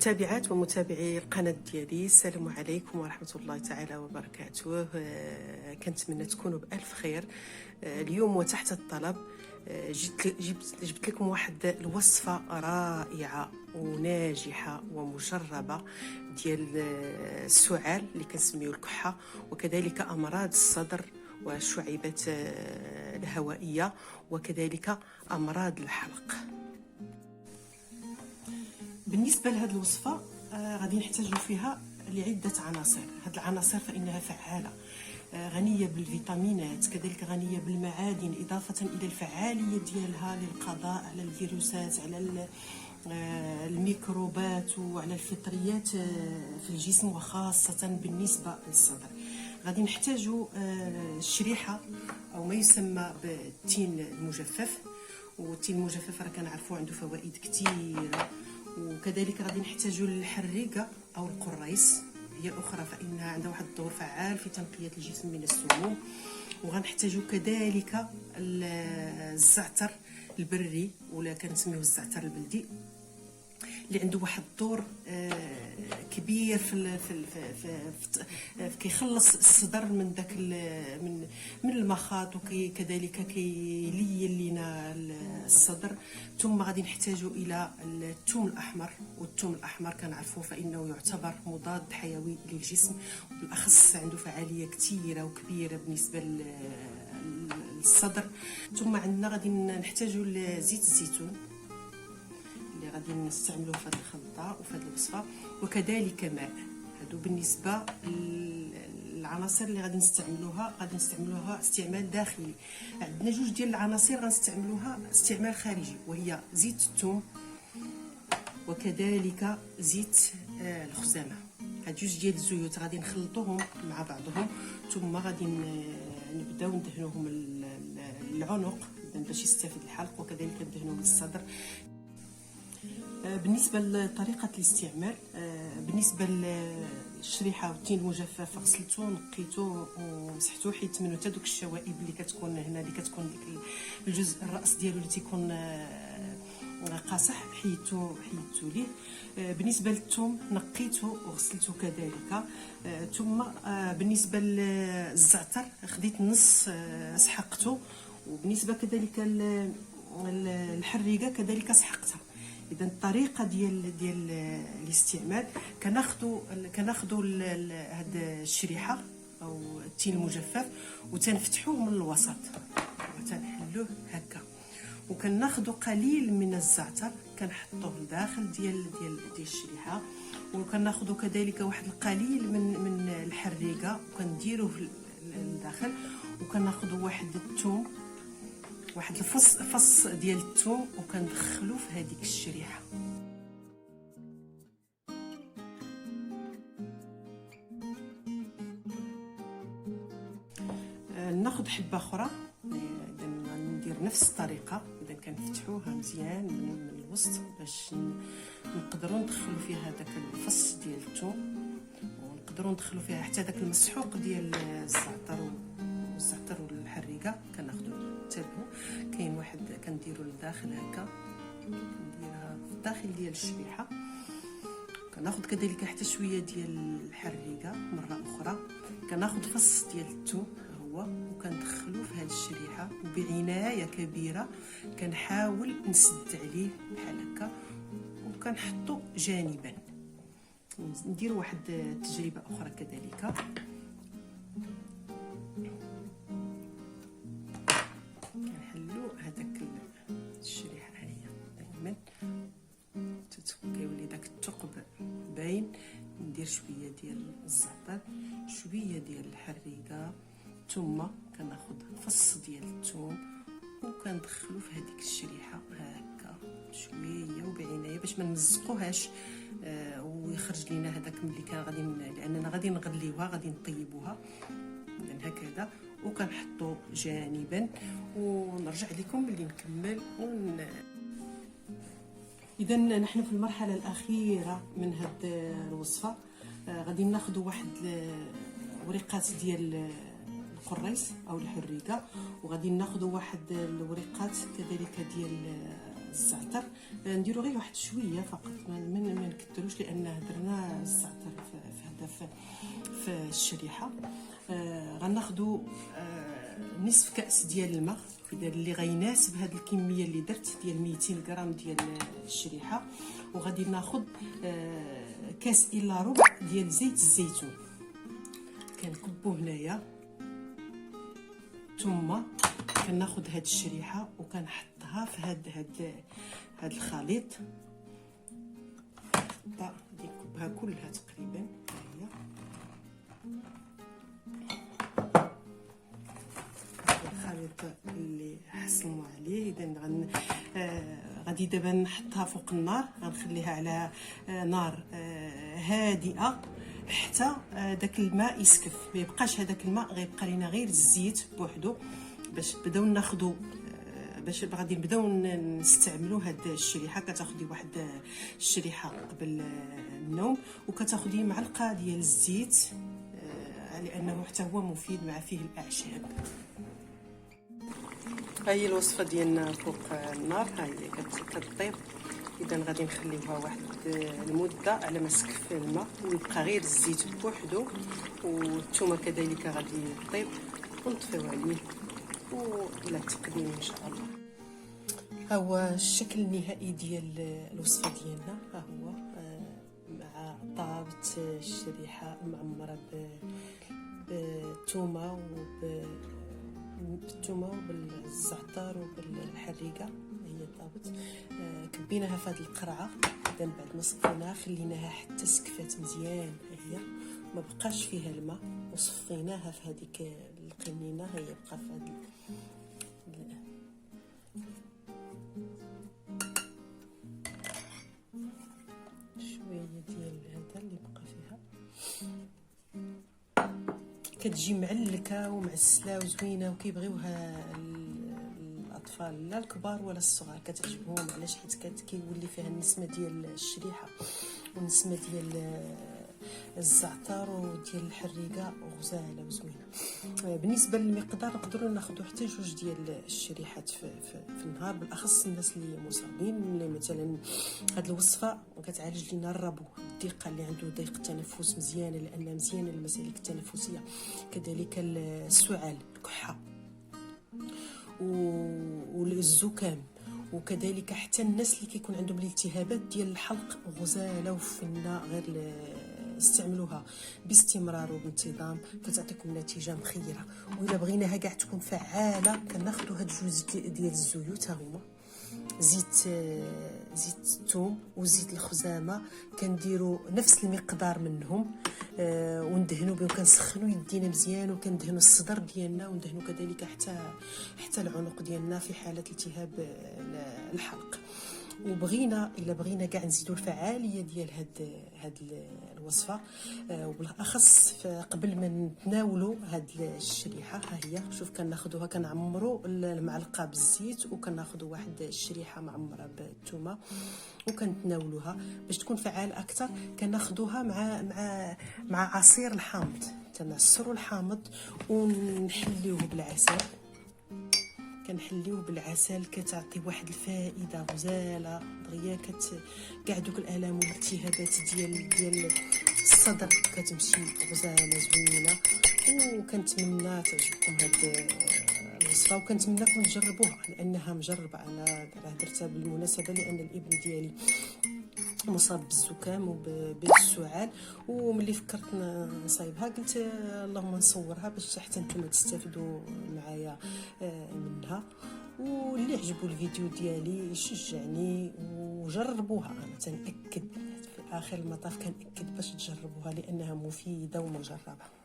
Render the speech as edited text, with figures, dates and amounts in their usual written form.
متابعات ومتابعي القناة ديالي، السلام عليكم ورحمة الله تعالى وبركاته. كنتمنى تكونوا بألف خير. اليوم وتحت الطلب جبت لكم واحد الوصفة رائعة وناجحة ومجربة ديال السعال اللي كنسميو الكحة، وكذلك أمراض الصدر والشعيبات الهوائية، وكذلك أمراض الحلق. بالنسبه لهذه الوصفه غادي نحتاجوا فيها لعده عناصر. هذه العناصر فانها فعاله، غنيه بالفيتامينات، كذلك غنيه بالمعادن، اضافه الى الفعاليه ديالها للقضاء على الفيروسات، على الميكروبات وعلى الفطريات في الجسم، وخاصه بالنسبه للصدر. غادي نحتاجوا الشريحه او ما يسمى بالتين المجفف، والتين المجفف راه كنعرفوا عنده فوائد كثيره. وكذلك غادي نحتاجوا الحريقه او القريص، هي الاخرى فانها عندها واحد الدور فعال في تنقيه الجسم من السموم. وغنحتاجوا كذلك الزعتر البري، ولا كنسميوه الزعتر البلدي، اللي عنده واحد الدور كبير في كيخلص الصدر من داك من المخاط، وكذلك كيلين لينا الصدر. ثم غادي نحتاجوا الى الثوم الاحمر، والثوم الاحمر كنعرفوه فانه يعتبر مضاد حيوي للجسم، وبالاخص عنده فعاليه كثيره وكبيره بالنسبه للصدر. ثم عندنا غادي نحتاجوا لزيت الزيتون اللي غادي نستعملوه في هذه الخلطه وفي هذه الوصفه، وكذلك ماء. هادو بالنسبه العناصر اللي غادي نستعملوها استعمال داخلي. عندنا جوج ديال العناصر غنستعملوها استعمال خارجي، وهي زيت الثوم وكذلك زيت الخزامه. هاد جوج ديال الزيوت غادي نخلطوهم مع بعضهم، ثم غادي نبداو ندهنوهم العنق باش يستفيد الحلق، وكذلك ندهنوه للصدر. بالنسبه لطريقه الاستعمال، بالنسبه للشريحه والتين المجفف، غسلته ونقيته ومسحته، حيت منه حتى دوك الشوائب اللي كتكون هنا، اللي كتكون ديك الجزء الراس ديالو اللي تيكون قاصح، حيدته ليه. بالنسبه للثوم نقيته وغسلته كذلك. ثم بالنسبه للزعتر خديت نص سحقته، وبالنسبه كذلك الحريقه كذلك سحقتها. اذا الطريقه ديال الاستعمال، كناخذوا هاد الشريحه او التين المجفف وتنفتحوه من الوسط وتنحلوه هكا، وكناخذوا قليل من الزعتر كنحطوه لداخل ديال الشريحه، وكناخذوا كذلك واحد القليل من الحريقه وكنديروه لداخل، وكناخذوا واحد الثوم، واحد الفص ديال الثوم، وكندخلو في هذيك الشريحه. ناخذ حبه اخرى، اذا ندير نفس الطريقه. اذا كنفتحوها مزيان من الوسط باش نقدروا ندخلوا فيها هذاك الفص ديال الثوم، ونقدروا ندخلوا فيها حتى داك المسحوق ديال الزعتر والحريقه. كناخذوا تابعوا، كاين واحد كنديروا لداخل هكا، كنديرها في الداخل ديال الشريحه. كناخذ كذلك حتى شويه ديال الحريقه مره اخرى، كناخذ فص ديال الثوم هو، وكندخلوه في هذه الشريحه، وبعنايه كبيره كنحاول نسد عليه بحال هكا، وكنحطو جانبا. ندير واحد تجربه اخرى كذلك. هذاك الشريحه هي دائما كيولي داك الثقب باين. ندير شويه ديال الزعتر، شويه ديال الحريقه، ثم كناخذ فص ديال الثوم وكندخلو في هذيك الشريحه هكا شويه وبعنايه باش ما نمزقوهاش، ويخرج لينا هذاك ملي كان غادي، لاننا غادي نغليوها، غادي نطيبوها. اذا هكذا، وكنحطو جانبا، ونرجع لكم ملي نكمل. اذا نحن في المرحله الاخيره من هذه الوصفه. غادي ناخذوا واحد ورقات ديال القريص او الحريقه، وغادي ناخذوا واحد الورقات كذلك ديال الزعتر. نديرو غير واحد شويه فقط، ما نكثروش لان هدرنا الزعتر في الشريحه. غناخدو نصف كاس ديال الماء اللي غيناسب هاد الكميه اللي درت ديال 200 غرام ديال الشريحه، وغادي ناخذ كاس الا ربع ديال زيت الزيتون. كنكبو هنايا، ثم كناخذ هاد الشريحه وكنحطها في هاد الخليط. نكبها كلها تقريبا. هي الخليط اللي حصلنا عليه. اذا غادي دابا نحطها فوق النار، غنخليها على نار هادئه حتى داك الماء يسكف، ما يبقاش هذاك الماء، غيبقى لينا غير الزيت بوحدو باش بداو ناخذوا، باش غادي نبداو نستعملوا هاد الشريحه. كتاخدي واحد الشريحه قبل النوم وكتاخدي معلقه ديال الزيت، لانه حتى هو مفيد مع فيه الاعشاب. ها هي الوصفه ديالنا فوق النار، ها هي كطيب. اذا غادي نخليوها واحد المده على ما سكف الماء ويبقى غير الزيت بوحدو، والثومه كذلك غادي يطيب ونطفيو عليه والى التقديم ان شاء الله. ها هو الشكل النهائي ديال الوصفه ديالنا. ها هو مع طابت الشريحه معمره بالثومه وبالزعتر وبالحريقه. هي طابت، كبيناها في هذه القرعه. اذا بعد ما صفيناها خليناها حتى سكفات مزيان، هي ما بقاش فيها الماء، وصفيناها في هذيك القنينه. هي بقى في هذه شويه ديال هذا اللي بقى فيها. كتجي معلكه ومعسله وزوينه، وكيبغيوها الاطفال لا الكبار ولا الصغار، كتعجبهم. علاش؟ حيت كيولي فيها النسمه ديال الشريحه والنسمه ديال الزعتر وديال الحريقه غزاله وزوينه. بالنسبه للمقدار نقدروا ناخذوا حتى 2 ديال الشريحات في النهار، بالاخص الناس اللي مصابين. اللي مثلا هذه الوصفه كتعالج لنا الربو، الضيق اللي عنده ضيق التنفس مزيانه، لانها مزيانه للمسالك التنفسيه. كذلك السعال، الكحه والزكام، وكذلك حتى الناس اللي كيكون عندهم الالتهابات ديال الحلق غزاله وفنه. غير استعملوها باستمرار وبانتظام كتعطيكم نتيجه مخيره. وإلا بغيناها كاع تكون فعاله كناخذوا هاد 2 ديال الزيوت، ها هما زيت الثوم وزيت الخزامه، كنديروا نفس المقدار منهم، وندهنوا بهم. كنسخنوا يدينا مزيان وكندهنوا الصدر ديالنا، وندهنوا كذلك حتى العنق ديالنا في حاله التهاب الحلق. وبغينا الا بغينا كاع نزيدوا الفعاليه ديال هاد الوصفه، وبالاخص قبل ما نتناولوا هاد الشريحه. ها هي شوف، كناخذوها كنعمروا المعلقه بالزيت، وكناخذوا واحد الشريحه معمره بالثومه وكنتناولوها. باش تكون فعال اكثر كناخذوها مع عصير الحامض. تنعصروا الحامض ونحليوه بالعسل. كنحليوه بالعسل، كتعطي واحد الفائده غزاله دغيا. كاع دوك الالام والالتهابات ديال الصدر كتمشي غزاله زوينه. وكنتمنى تعجبكم هاد الوصفه، وكنتمنىكم تجربوها لانها مجربه. انا راه درتها بالمناسبه لان الابن ديالي مصاب بالزكام وبالسعال، وملي فكرت نصايبها قلت اللهم نصورها باش حتى نتوما تستافدوا معايا منها. واللي عجبو الفيديو ديالي يشجعني وجربوها. انا تنأكد في اخر المطاف كنأكد باش تجربوها لانها مفيده ومجربه.